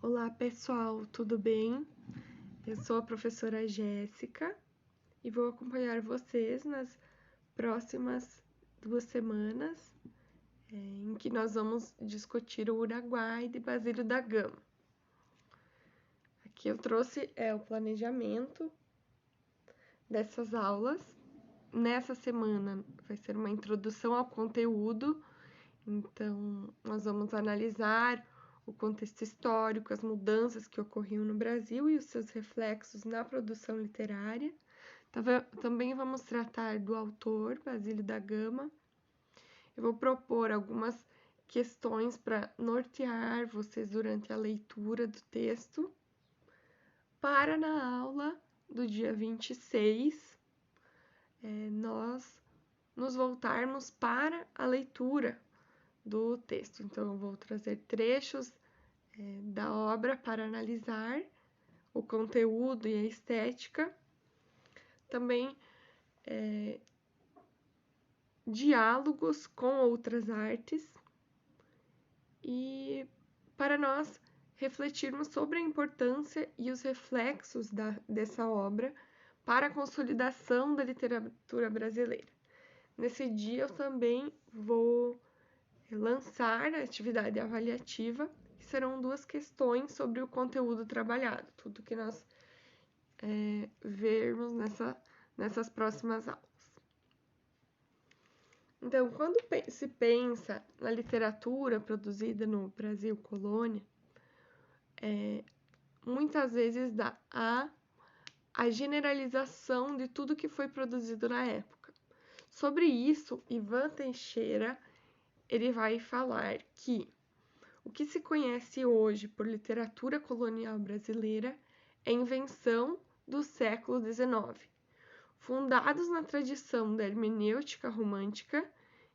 Olá pessoal, tudo bem? Eu sou a professora Jéssica e vou acompanhar vocês nas próximas 2 semanas, em que nós vamos discutir o Uruguai de Basílio da Gama. Aqui eu trouxe o planejamento dessas aulas. Nessa semana vai ser uma introdução ao conteúdo, então nós vamos analisar o contexto histórico, as mudanças que ocorriam no Brasil e os seus reflexos na produção literária. Também vamos tratar do autor, Basílio da Gama. Eu vou propor algumas questões para nortear vocês durante a leitura do texto, para na aula do dia 26, nós nos voltarmos para a leitura do texto. Então, eu vou trazer trechos da obra para analisar o conteúdo e a estética. Também diálogos com outras artes e para nós refletirmos sobre a importância e os reflexos dessa obra para a consolidação da literatura brasileira. Nesse dia eu também vou lançar a atividade avaliativa, que serão 2 questões sobre o conteúdo trabalhado, tudo que nós vermos nessas próximas aulas. Então, quando se pensa na literatura produzida no Brasil colônia, muitas vezes dá a generalização de tudo que foi produzido na época. Sobre isso, Ivan Teixeira ele vai falar que o que se conhece hoje por literatura colonial brasileira é invenção do século XIX, fundados na tradição da hermenêutica romântica,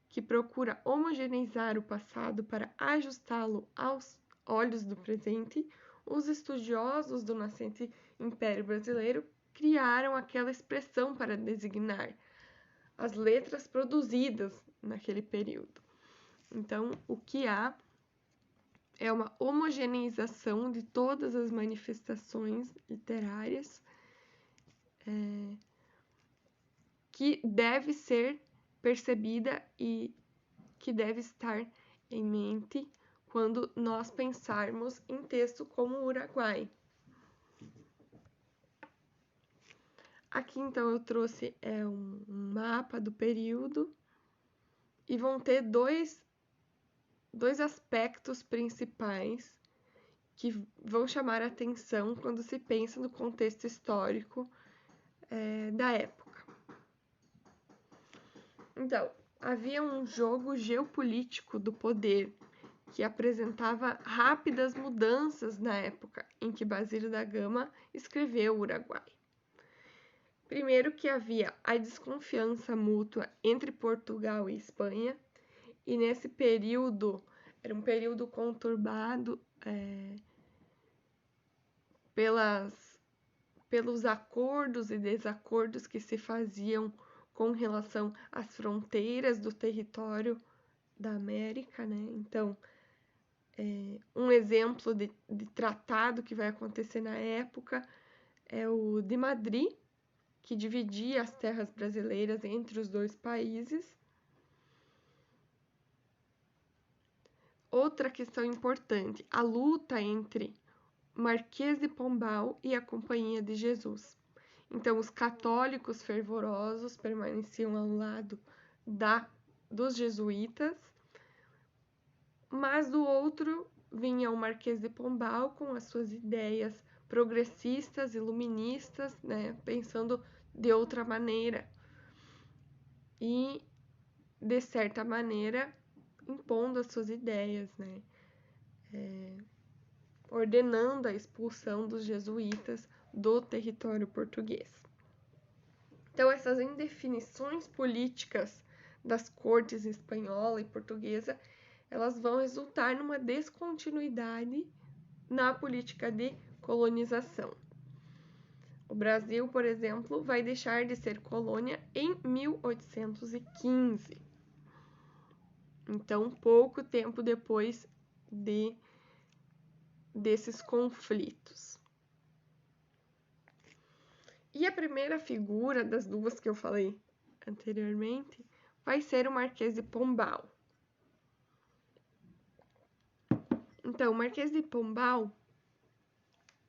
que procura homogeneizar o passado para ajustá-lo aos olhos do presente. Os estudiosos do nascente Império Brasileiro criaram aquela expressão para designar as letras produzidas naquele período. Então, o que há é uma homogeneização de todas as manifestações literárias que deve ser percebida e que deve estar em mente quando nós pensarmos em texto como o Uruguai. Aqui, então, eu trouxe um mapa do período e vão ter dois aspectos principais que vão chamar a atenção quando se pensa no contexto histórico da época. Então, havia um jogo geopolítico do poder que apresentava rápidas mudanças na época em que Basílio da Gama escreveu o Uruguai. Primeiro que havia a desconfiança mútua entre Portugal e Espanha, e nesse período, era um período conturbado pelos acordos e desacordos que se faziam com relação às fronteiras do território da América, né? Então, um exemplo de tratado que vai acontecer na época é o de Madrid, que dividia as terras brasileiras entre os 2 países. Outra questão importante, a luta entre Marquês de Pombal e a Companhia de Jesus. Então, os católicos fervorosos permaneciam ao lado dos jesuítas, mas do outro vinha o Marquês de Pombal com as suas ideias progressistas, iluministas, né, pensando de outra maneira e, de certa maneira, impondo as suas ideias, né, ordenando a expulsão dos jesuítas do território português. Então, essas indefinições políticas das cortes espanhola e portuguesa, elas vão resultar numa descontinuidade na política de colonização. O Brasil, por exemplo, vai deixar de ser colônia em 1815. Então, pouco tempo depois desses conflitos. E a primeira figura das duas que eu falei anteriormente vai ser o Marquês de Pombal. Então, o Marquês de Pombal,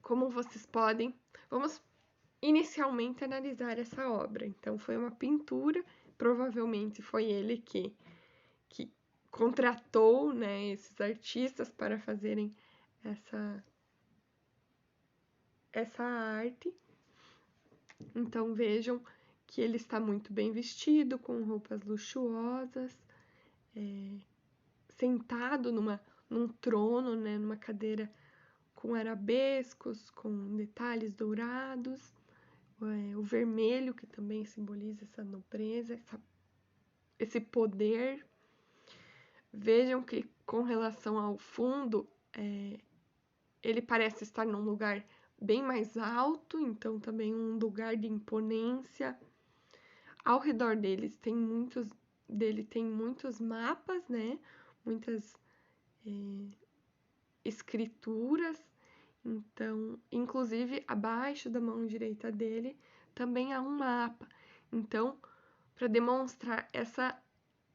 como vocês podem, vamos inicialmente analisar essa obra. Então, foi uma pintura, provavelmente foi ele que contratou, né, esses artistas para fazerem essa arte. Então, vejam que ele está muito bem vestido, com roupas luxuosas, sentado num trono, né, numa cadeira com arabescos, com detalhes dourados, o vermelho, que também simboliza essa nobreza, esse poder. Vejam que, com relação ao fundo, ele parece estar num lugar bem mais alto, então também um lugar de imponência. Ao redor dele tem muitos mapas, né? Muitas escrituras. Então, inclusive, abaixo da mão direita dele também há um mapa. Então, para demonstrar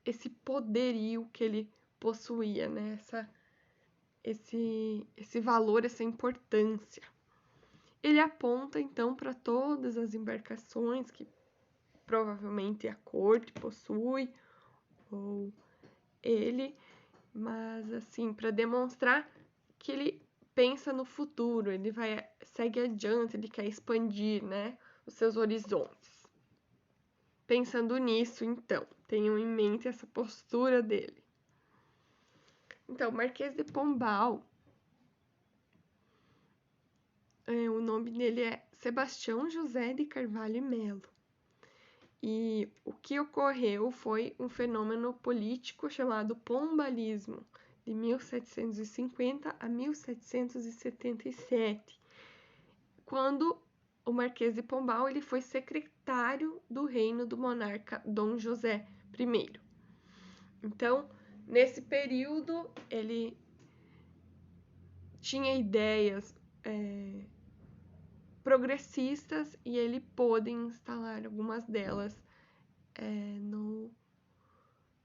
esse poderio que ele possuía, né? Esse valor, essa importância. Ele aponta, então, para todas as embarcações que provavelmente a corte possui, ou ele, mas assim, para demonstrar que ele pensa no futuro, ele segue adiante, ele quer expandir, né, os seus horizontes. Pensando nisso, então, tenham em mente essa postura dele. Então, Marquês de Pombal, o nome dele é Sebastião José de Carvalho e Melo. E o que ocorreu foi um fenômeno político chamado pombalismo, de 1750 a 1777, quando o Marquês de Pombal ele foi secretário do reino do monarca Dom José I. Então, nesse período, ele tinha ideias progressistas e ele pôde instalar algumas delas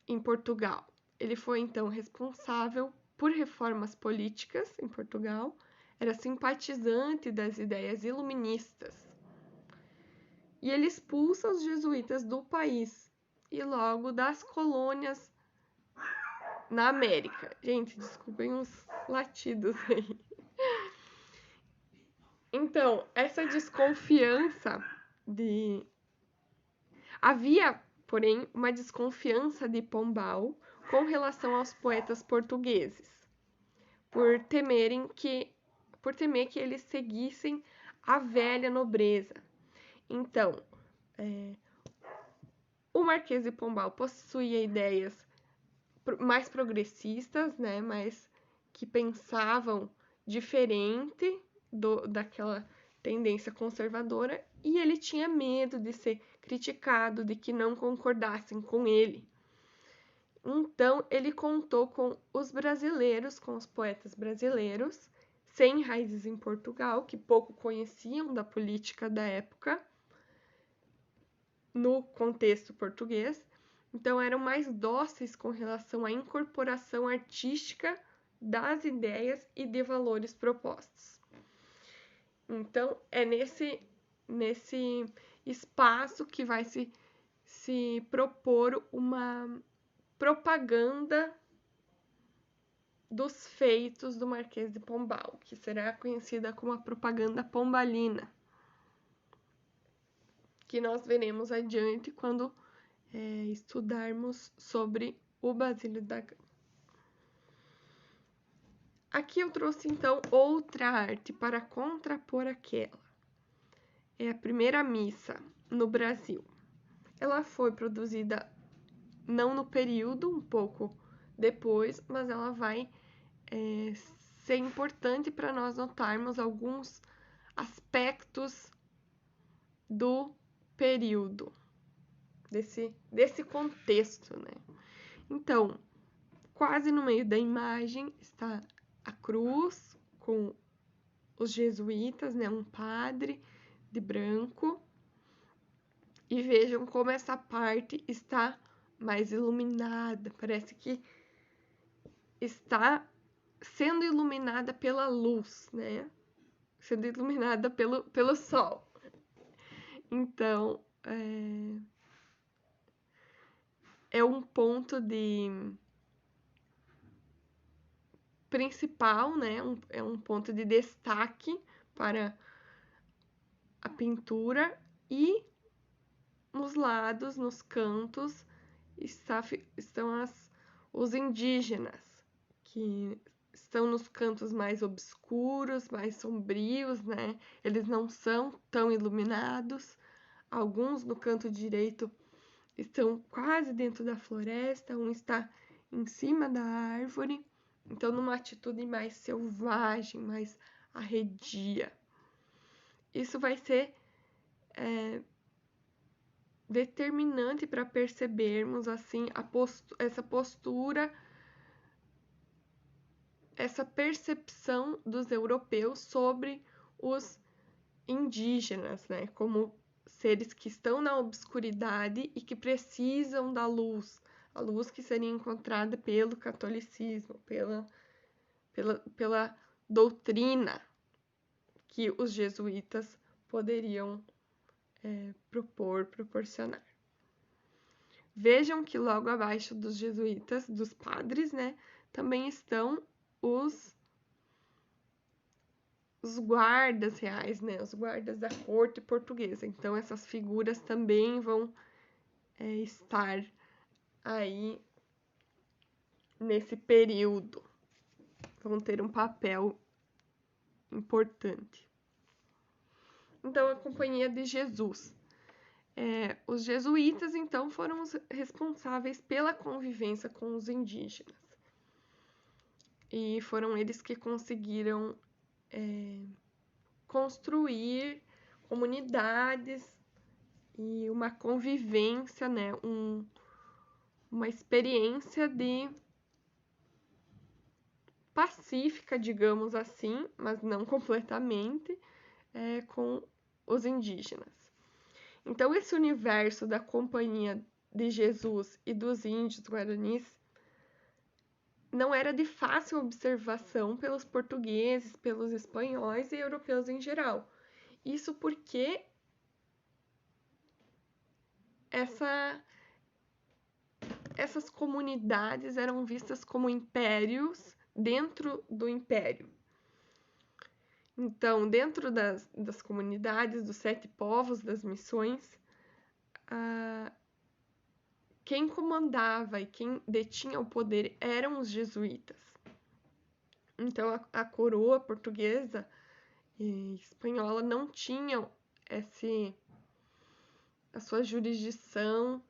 em Portugal. Ele foi, então, responsável por reformas políticas em Portugal, era simpatizante das ideias iluministas. E ele expulsa os jesuítas do país e logo das colônias na América. Gente, desculpem os latidos aí. Então, essa desconfiança Havia, porém, uma desconfiança de Pombal com relação aos poetas portugueses, por temer que eles seguissem a velha nobreza. Então, o Marquês de Pombal possuía ideias mais progressistas, né, mas que pensavam diferente daquela tendência conservadora, e ele tinha medo de ser criticado, de que não concordassem com ele. Então, ele contou com os brasileiros, com os poetas brasileiros, sem raízes em Portugal, que pouco conheciam da política da época, no contexto português. Então, eram mais dóceis com relação à incorporação artística das ideias e de valores propostos. Então, é nesse espaço que vai se propor uma propaganda dos feitos do Marquês de Pombal, que será conhecida como a propaganda pombalina, que nós veremos adiante quando estudarmos sobre o Basílio da Gama. Aqui eu trouxe, então, outra arte para contrapor aquela. É a primeira missa no Brasil. Ela foi produzida não no período, um pouco depois, mas ela vai ser importante para nós notarmos alguns aspectos do período, desse contexto, né? Então, quase no meio da imagem está a cruz com os jesuítas, né, um padre de branco, e vejam como essa parte está mais iluminada, parece que está sendo iluminada pela luz, né? Sendo iluminada pelo sol. Então, é um ponto principal, né? É um ponto de destaque para a pintura, e nos lados, nos cantos, estão os indígenas, que estão nos cantos mais obscuros, mais sombrios, né? Eles não são tão iluminados. Alguns no canto direito estão quase dentro da floresta, um está em cima da árvore, então numa atitude mais selvagem, mais arredia. Isso vai ser determinante para percebermos assim essa postura, essa percepção dos europeus sobre os indígenas, né, como seres que estão na obscuridade e que precisam da luz, a luz que seria encontrada pelo catolicismo, pela doutrina que os jesuítas poderiam proporcionar. Vejam que logo abaixo dos jesuítas, dos padres, né, também estão os guardas reais, né, os guardas da corte portuguesa. Então, essas figuras também vão estar aí nesse período, vão ter um papel importante. Então, a Companhia de Jesus. Os jesuítas, então, foram os responsáveis pela convivência com os indígenas. E foram eles que conseguiram construir comunidades e uma convivência, né? Uma experiência pacífica, digamos assim, mas não completamente, com os indígenas. Então, esse universo da Companhia de Jesus e dos índios guaranis não era de fácil observação pelos portugueses, pelos espanhóis e europeus em geral. Isso porque essas comunidades eram vistas como impérios dentro do império. Então, dentro das comunidades, dos 7 povos, das missões, quem comandava e quem detinha o poder eram os jesuítas. Então, a coroa portuguesa e espanhola não tinham a sua jurisdição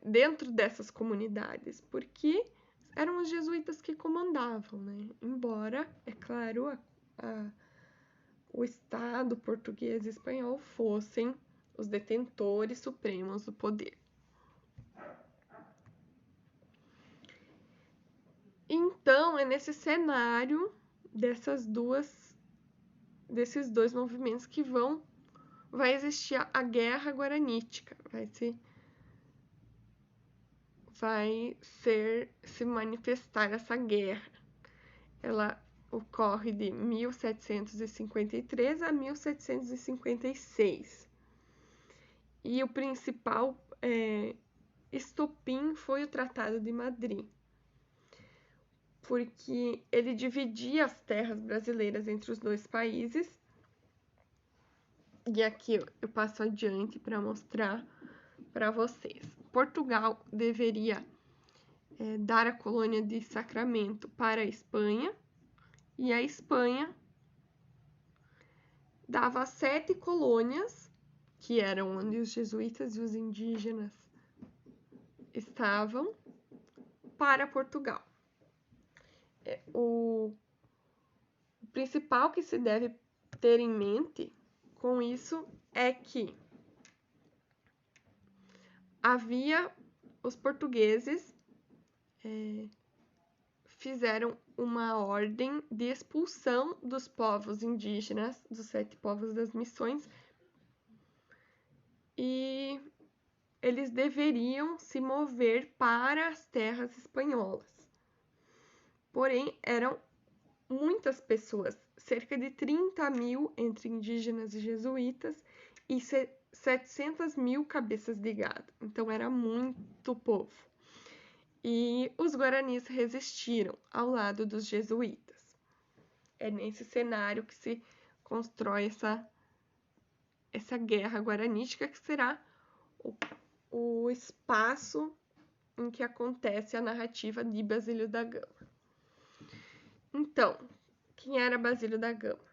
dentro dessas comunidades, porque eram os jesuítas que comandavam, né? Embora, é claro, o Estado português e espanhol fossem os detentores supremos do poder. Então, é nesse cenário desses dois movimentos que vai existir a guerra guaranítica, vai se manifestar essa guerra. Ela ocorre de 1753 a 1756. E o principal estopim foi o Tratado de Madrid, porque ele dividia as terras brasileiras entre os dois países. E aqui eu passo adiante para mostrar para vocês. Portugal deveria dar a colônia de Sacramento para a Espanha, e a Espanha dava 7 colônias, que eram onde os jesuítas e os indígenas estavam, para Portugal. O principal que se deve ter em mente com isso é que havia os portugueses fizeram uma ordem de expulsão dos povos indígenas, dos 7 povos das missões, e eles deveriam se mover para as terras espanholas. Porém, eram muitas pessoas, cerca de 30 mil entre indígenas e jesuítas e 700 mil cabeças de gado. Então, era muito povo. E os guaranis resistiram ao lado dos jesuítas. É nesse cenário que se constrói essa guerra guaranítica, que será o espaço em que acontece a narrativa de Basílio da Gama. Então, quem era Basílio da Gama?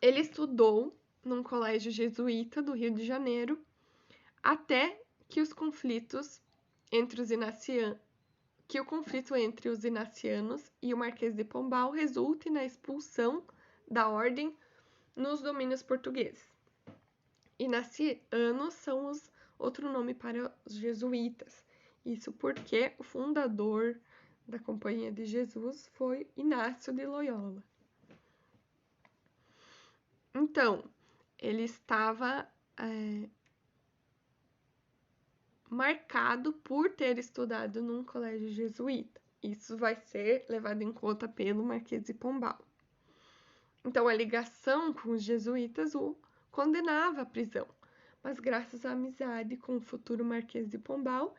Ele estudou num colégio jesuíta do Rio de Janeiro até que o conflito entre os inacianos e o Marquês de Pombal resulte na expulsão da ordem nos domínios portugueses. Inacianos são outro nome para os jesuítas. Isso porque o fundador da Companhia de Jesus foi Inácio de Loyola. Então, ele estava marcado por ter estudado num colégio jesuíta. Isso vai ser levado em conta pelo Marquês de Pombal. Então, a ligação com os jesuítas o condenava à prisão, mas graças à amizade com o futuro Marquês de Pombal,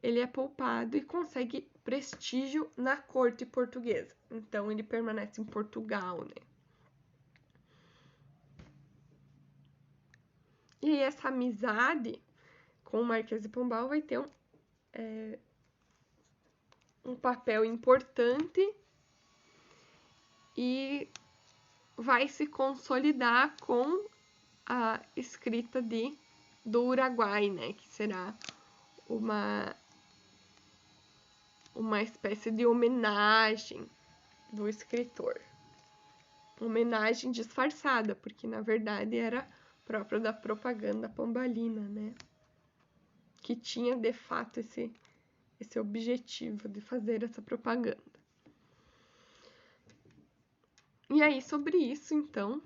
ele é poupado e consegue prestígio na corte portuguesa. Então, ele permanece em Portugal, né? E aí, essa amizade com o Marquês de Pombal vai ter um papel importante e vai se consolidar com a escrita do Uruguai, né? Que será uma espécie de homenagem do escritor. Homenagem disfarçada, porque na verdade era próprio da propaganda pombalina, né? Que tinha de fato esse objetivo de fazer essa propaganda. E aí, sobre isso, então,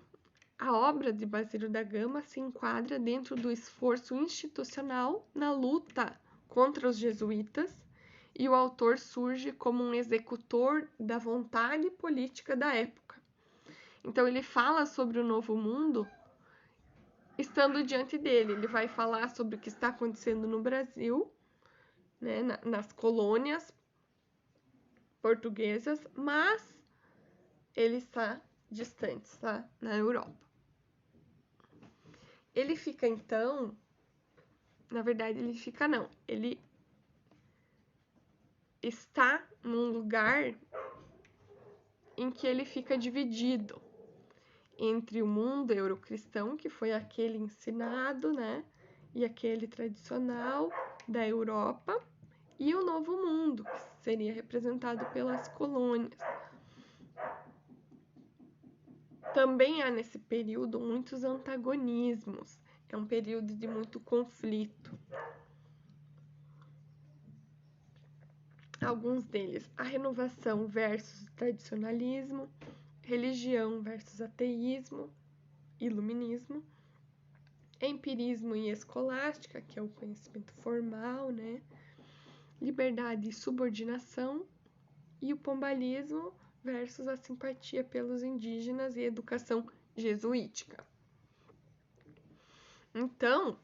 a obra de Basílio da Gama se enquadra dentro do esforço institucional na luta contra os jesuítas, e o autor surge como um executor da vontade política da época. Então, ele fala sobre o Novo Mundo estando diante dele. Ele vai falar sobre o que está acontecendo no Brasil, né, nas colônias portuguesas, mas ele está distante, está na Europa. Ele fica, então, na verdade, ele está num lugar em que ele fica dividido entre o mundo eurocristão, que foi aquele ensinado, né, e aquele tradicional da Europa, e o Novo Mundo, que seria representado pelas colônias. Também há nesse período muitos antagonismos, é um período de muito conflito. Alguns deles, a renovação versus tradicionalismo, religião versus ateísmo, iluminismo, empirismo e escolástica, que é o conhecimento formal, né? Liberdade e subordinação, e o pombalismo versus a simpatia pelos indígenas e educação jesuítica. Então,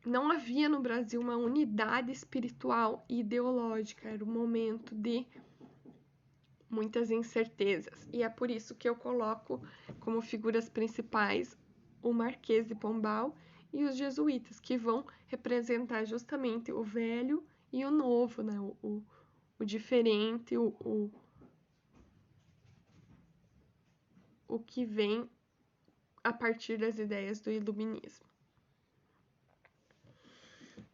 não havia no Brasil uma unidade espiritual e ideológica, era um momento de muitas incertezas, e é por isso que eu coloco como figuras principais o Marquês de Pombal e os jesuítas, que vão representar justamente o velho e o novo, né? O diferente, o que vem a partir das ideias do iluminismo.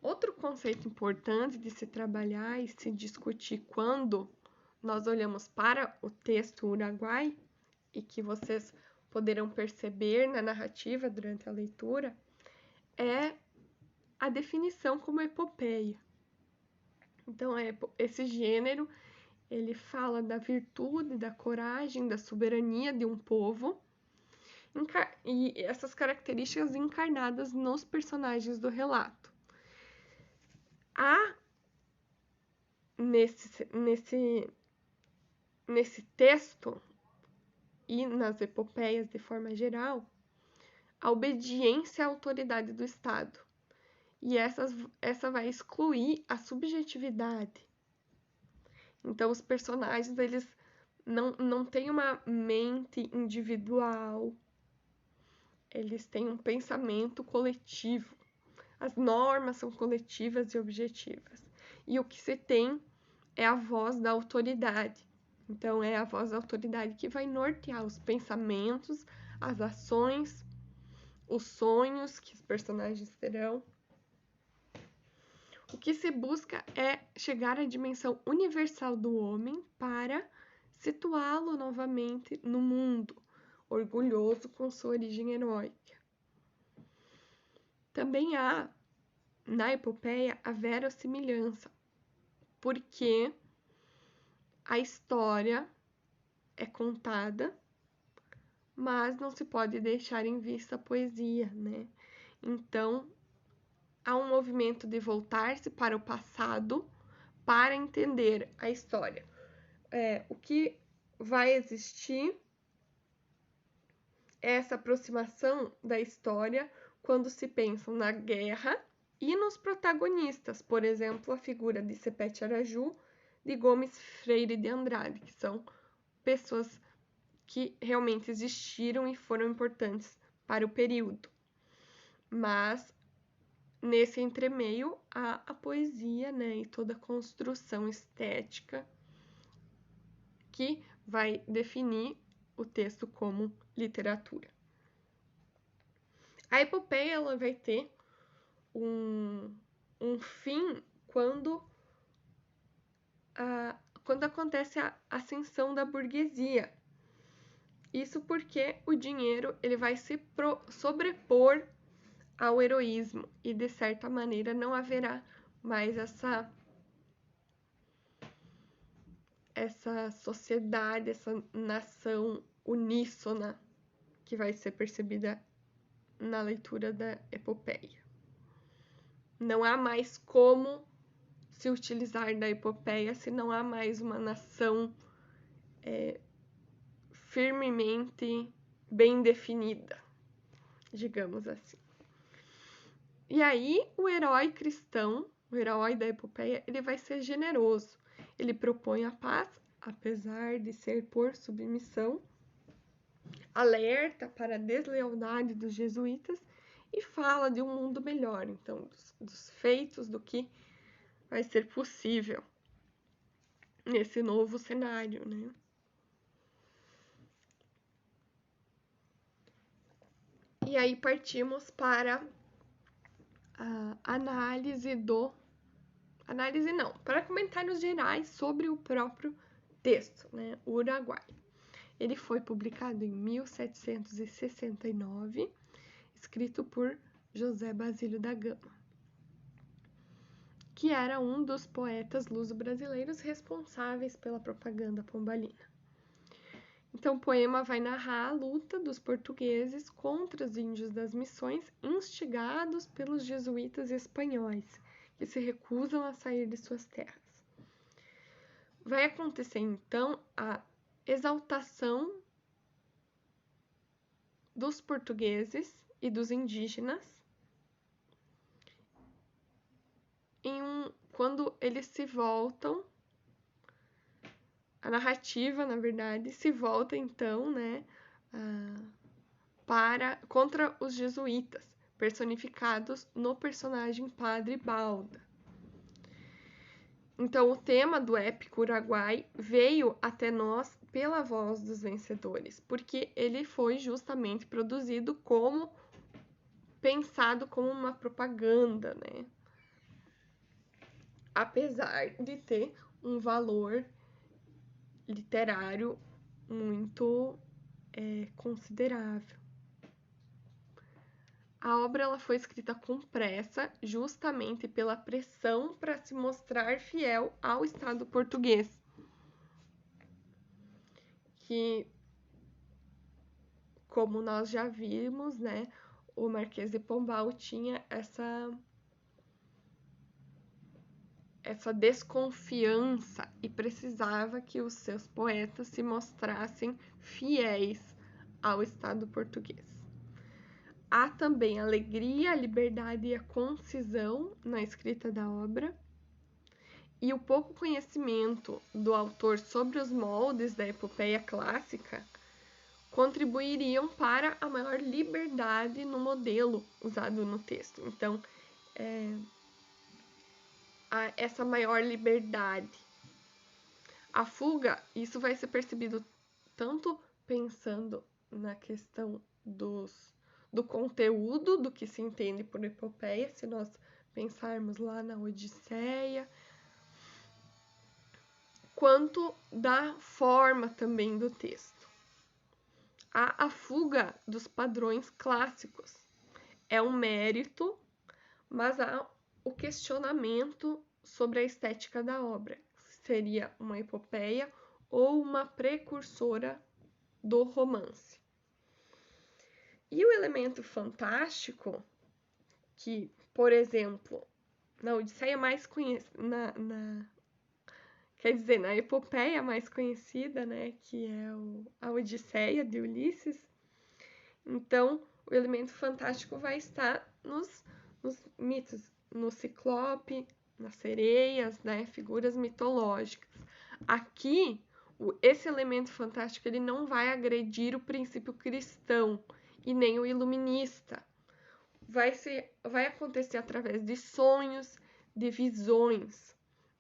Outro conceito importante de se trabalhar e se discutir quando nós olhamos para o texto Uruguai, e que vocês poderão perceber na narrativa durante a leitura, é a definição como epopeia. Então, esse gênero, ele fala da virtude, da coragem, da soberania de um povo, e essas características encarnadas nos personagens do relato. Há nesse texto e nas epopeias de forma geral, a obediência à autoridade do Estado. E essa vai excluir a subjetividade. Então, os personagens, eles não têm uma mente individual, eles têm um pensamento coletivo. As normas são coletivas e objetivas. E o que se tem é a voz da autoridade. Então, é a voz da autoridade que vai nortear os pensamentos, as ações, os sonhos que os personagens terão. O que se busca é chegar à dimensão universal do homem para situá-lo novamente no mundo, orgulhoso com sua origem heróica. Também há, na epopeia, a verossimilhança, porque a história é contada, mas não se pode deixar em vista a poesia, né? Então, há um movimento de voltar-se para o passado para entender a história. O que vai existir é essa aproximação da história quando se pensa na guerra e nos protagonistas, por exemplo, a figura de Sepete Araju, de Gomes Freire de Andrade, que são pessoas que realmente existiram e foram importantes para o período. Mas nesse entremeio há a poesia, né, e toda a construção estética que vai definir o texto como literatura. A epopeia ela vai ter um fim quando acontece a ascensão da burguesia. Isso porque o dinheiro ele vai se sobrepor ao heroísmo e, de certa maneira, não haverá mais essa sociedade, essa nação uníssona que vai ser percebida na leitura da epopeia. Não há mais como se utilizar da epopeia se não há mais uma nação firmemente bem definida, digamos assim. E aí, o herói cristão, o herói da epopeia, ele vai ser generoso. Ele propõe a paz, apesar de ser por submissão, alerta para a deslealdade dos jesuítas e fala de um mundo melhor, então, dos feitos, do que vai ser possível nesse novo cenário, né? E aí partimos para a para comentários gerais sobre o próprio texto, né? O Uruguai. Ele foi publicado em 1769, escrito por José Basílio da Gama, que era um dos poetas luso-brasileiros responsáveis pela propaganda pombalina. Então, o poema vai narrar a luta dos portugueses contra os índios das missões, instigados pelos jesuítas espanhóis, que se recusam a sair de suas terras. Vai acontecer, então, a exaltação dos portugueses e dos indígenas quando eles se voltam. A narrativa, na verdade, se volta então, né, contra os jesuítas, personificados no personagem Padre Balda. Então, o tema do épico Uruguai veio até nós pela voz dos vencedores, porque ele foi justamente produzido pensado como uma propaganda, né? Apesar de ter um valor literário muito considerável. A obra ela foi escrita com pressa, justamente pela pressão para se mostrar fiel ao Estado português, que, como nós já vimos, né, o Marquês de Pombal tinha essa desconfiança e precisava que os seus poetas se mostrassem fiéis ao Estado português. Há também a alegria, a liberdade e a concisão na escrita da obra, e o pouco conhecimento do autor sobre os moldes da epopeia clássica contribuiriam para a maior liberdade no modelo usado no texto. Então, essa maior liberdade. A fuga, isso vai ser percebido tanto pensando na questão do conteúdo, do que se entende por epopeia, se nós pensarmos lá na Odisseia, quanto da forma também do texto. Há a fuga dos padrões clássicos. É um mérito, mas há o questionamento sobre a estética da obra. Seria uma epopeia ou uma precursora do romance. E o elemento fantástico, que, por exemplo, na Odisseia mais conhecida, quer dizer, na epopeia mais conhecida, né, que é a Odisseia de Ulisses, então o elemento fantástico vai estar nos mitos, no ciclope, nas sereias, né, figuras mitológicas. Aqui, esse elemento fantástico ele não vai agredir o princípio cristão e nem o iluminista. Vai acontecer através de sonhos, de visões.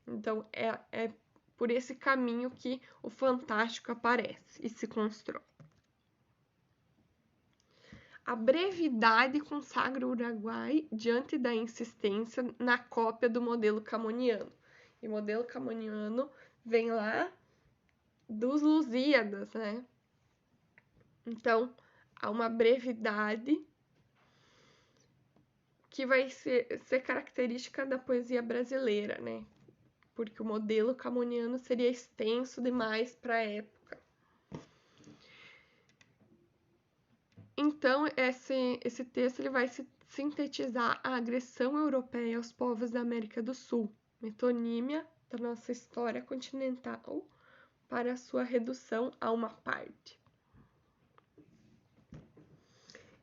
Então, é por esse caminho que o fantástico aparece e se constrói. A brevidade consagra o Uruguai diante da insistência na cópia do modelo camoniano. E o modelo camoniano vem lá dos Lusíadas, né? Então, há uma brevidade que vai ser característica da poesia brasileira, né? Porque o modelo camoniano seria extenso demais para a época. Então, esse texto ele vai sintetizar a agressão europeia aos povos da América do Sul, metonímia da nossa história continental para sua redução a uma parte.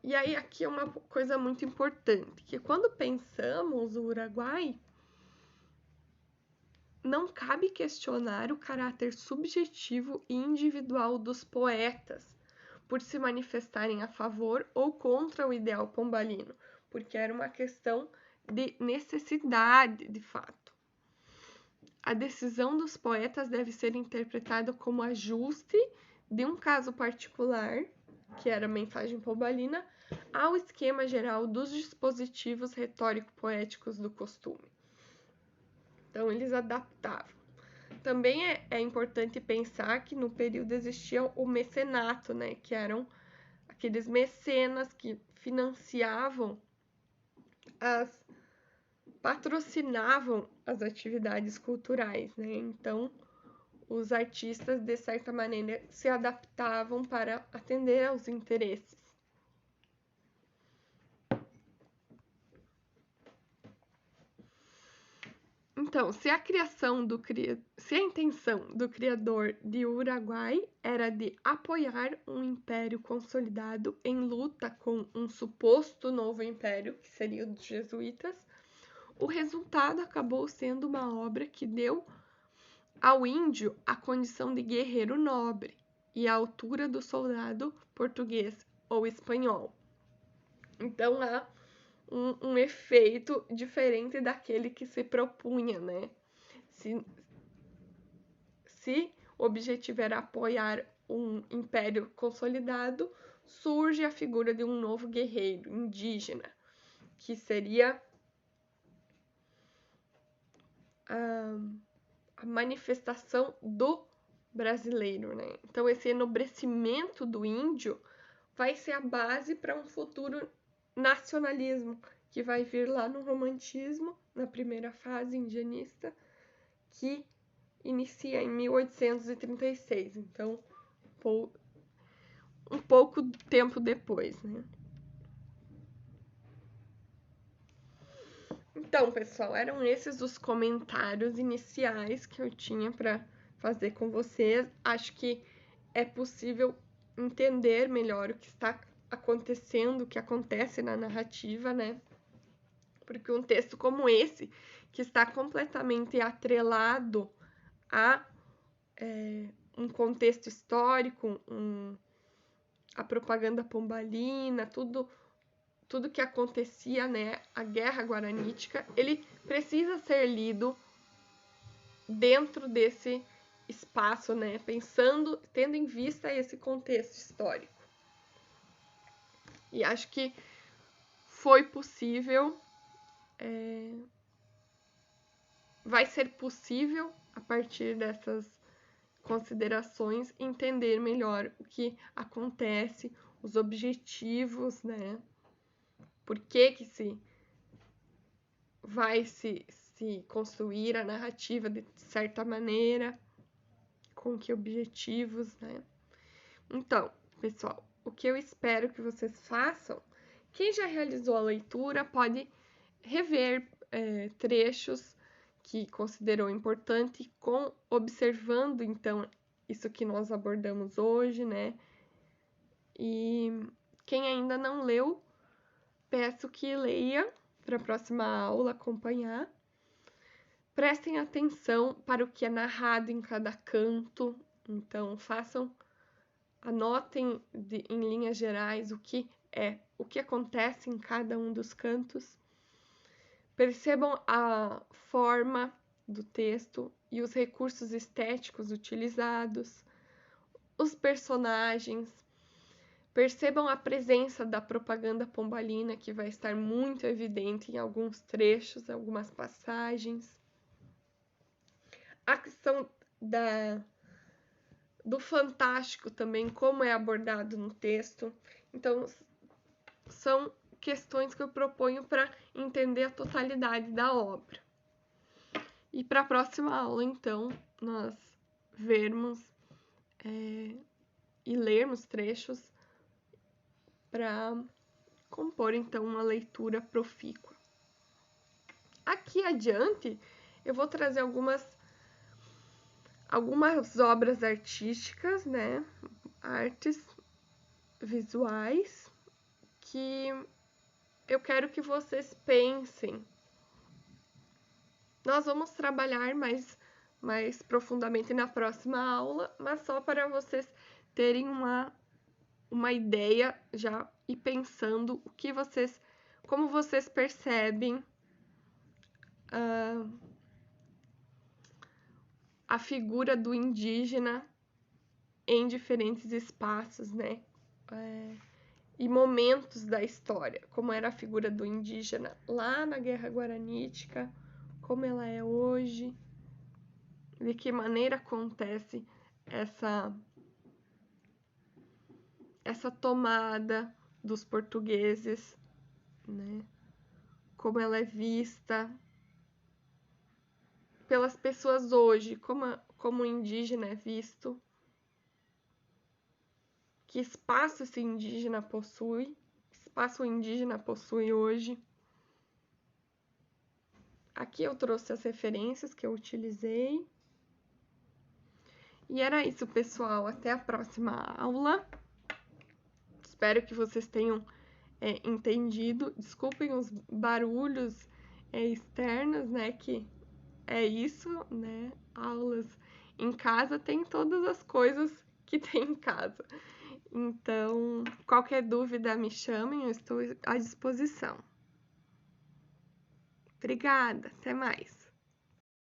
E aí, aqui é uma coisa muito importante, que quando pensamos o Uruguai, não cabe questionar o caráter subjetivo e individual dos poetas, por se manifestarem a favor ou contra o ideal pombalino, porque era uma questão de necessidade, de fato. A decisão dos poetas deve ser interpretada como ajuste de um caso particular, que era a mensagem pombalina, ao esquema geral dos dispositivos retórico-poéticos do costume. Então, eles adaptavam. Também é importante pensar que no período existia o mecenato, né, que eram aqueles mecenas que financiavam, patrocinavam as atividades culturais, né? Então, os artistas, de certa maneira, se adaptavam para atender aos interesses. Então, se a intenção do criador de Uruguai era de apoiar um império consolidado em luta com um suposto novo império, que seria o dos jesuítas, o resultado acabou sendo uma obra que deu ao índio a condição de guerreiro nobre e a altura do soldado português ou espanhol. Então, há um efeito diferente daquele que se propunha, né? Se o objetivo era apoiar um império consolidado, surge a figura de um novo guerreiro indígena, que seria a manifestação do brasileiro, né? Então, esse enobrecimento do índio vai ser a base para um futuro nacionalismo que vai vir lá no romantismo, na primeira fase indianista, que inicia em 1836, então um pouco tempo depois, né? Então, pessoal, eram esses os comentários iniciais que eu tinha para fazer com vocês. Acho que é possível entender melhor o que está acontecendo, o que acontece na narrativa, né? Porque um texto como esse, que está completamente atrelado a um contexto histórico, a propaganda pombalina, tudo que acontecia, né, a Guerra Guaranítica, ele precisa ser lido dentro desse espaço, né, tendo em vista esse contexto histórico. E acho que foi possível, vai ser possível, a partir dessas considerações, entender melhor o que acontece, os objetivos, né, por que se vai se construir a narrativa de certa maneira, com que objetivos, né? Então, pessoal, o que eu espero que vocês façam, quem já realizou a leitura pode rever trechos que considerou importante, observando, então, isso que nós abordamos hoje, né? E quem ainda não leu, peço que leia para a próxima aula acompanhar. Prestem atenção para o que é narrado em cada canto, então anotem em linhas gerais o que acontece em cada um dos cantos. Percebam a forma do texto e os recursos estéticos utilizados, os personagens. Percebam a presença da propaganda pombalina, que vai estar muito evidente em alguns trechos, algumas passagens. A questão do fantástico também, como é abordado no texto. Então, são questões que eu proponho para entender a totalidade da obra. E para a próxima aula, então, nós vermos e lermos trechos para compor, então, uma leitura profícua. Aqui adiante, eu vou trazer algumas obras artísticas, né? Artes visuais, que eu quero que vocês pensem. Nós vamos trabalhar mais profundamente na próxima aula, mas só para vocês terem uma ideia já e pensando como vocês percebem a figura do indígena em diferentes espaços, né? E momentos da história, como era a figura do indígena lá na Guerra Guaranítica, como ela é hoje, de que maneira acontece essa tomada dos portugueses, né? Como ela é vista pelas pessoas hoje, como o indígena é visto, que espaço esse indígena possui, que espaço o indígena possui hoje. Aqui eu trouxe as referências que eu utilizei. E era isso, pessoal. Até a próxima aula. Espero que vocês tenham entendido. Desculpem os barulhos externos, né? Que é isso, né? Aulas em casa tem todas as coisas que tem em casa. Então, qualquer dúvida me chamem, eu estou à disposição. Obrigada, até mais.